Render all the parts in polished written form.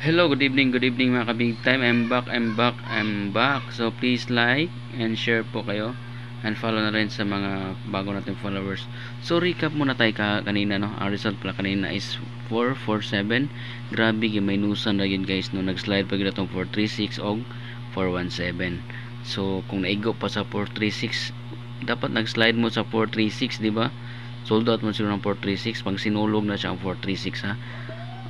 Hello, good evening mga ka-big time. I'm back. So please like and share po kayo and follow na rin sa mga bago nating followers. So recap muna tayo kanina, no. Ang result pala kanina is 447. Grabe yung may nusan na yun, guys, no. Nag-slide pa gina tong 436 og 417. So kung naigo pa sa 436, dapat nag-slide mo sa 436, di ba? Sold out mo siguro ng 436 pag sinulog na siya ang 436, ha.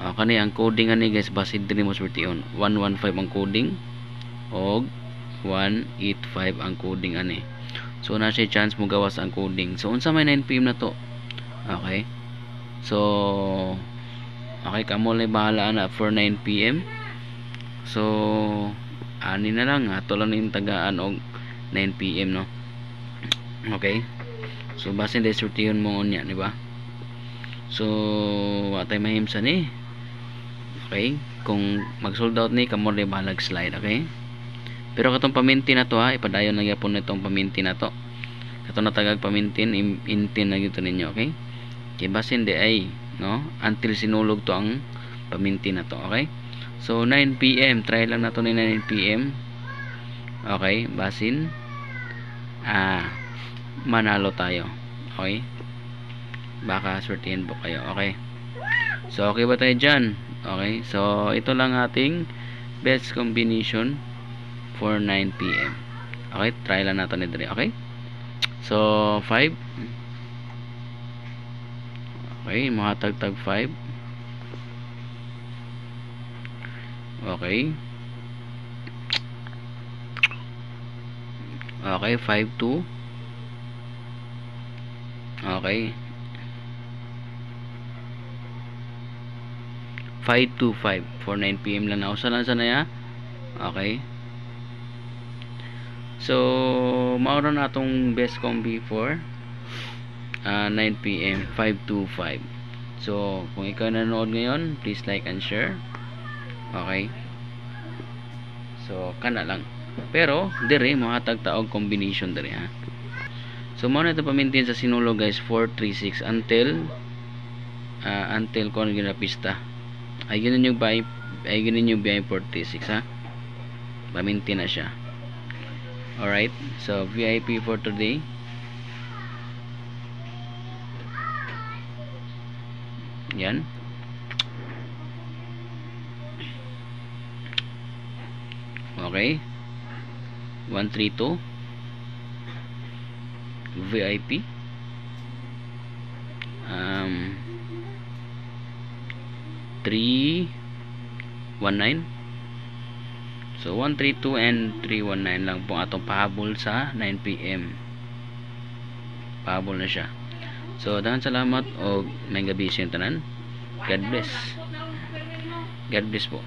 Kani ang coding ani, guys, basid din mo swerte on 115 ang coding og 185 ang coding ani. So na siya chance mo gawas ang coding. So unsa may 9 PM na to. Okay, so okay, kamo lang bahala na for 9 PM. So ani na lang, ato lang yung tagaan og 9 PM, no. Okay, so basin din swerte yun mo unya, di ba? So atay mahimsa ni. Okay, kung mag-sold out ni kamo rin bahalag slide. Okay, pero katong paminti na to, ha, ipadayon na gyapon nitong paminti na to. Kato na tagag pamintin, intin na gyud ninyo. Okay, kay basin di ay, no, until sinulog to ang paminti na to. Okay, so 9 PM try lang nato ni 9 PM. Okay, basin manalo tayo. Okay, baka swertihin po kayo. Okay, so okay ba tayo dyan? Okay, so ito lang ating best combination for 9 PM. Okay, try lang natin ito. Okay, so 5. Okay, mahatag-tag 5. Okay, okay, 5-2. Okay, 525 for 9 PM lang na. Usa lang sana ya. Okay, so maura na atong best combi for 9 PM 525. So kung ikaw nanood ngayon, please like and share. Okay, so kana lang, pero dire mahatag taog combination dire, ha. So mo na ito pamintin sa sinulo, guys, 436 until kung ano pista ay ganun yung buy 436, ha. Paminti na siya. Alright, so VIP for today. Yan. Okay, 132 VIP. 319. So 132 and 319 lang po atong pahabol sa 9 PM. Pahabol na siya. So dahan salamat o may gabi sa tanan. God bless. God bless po.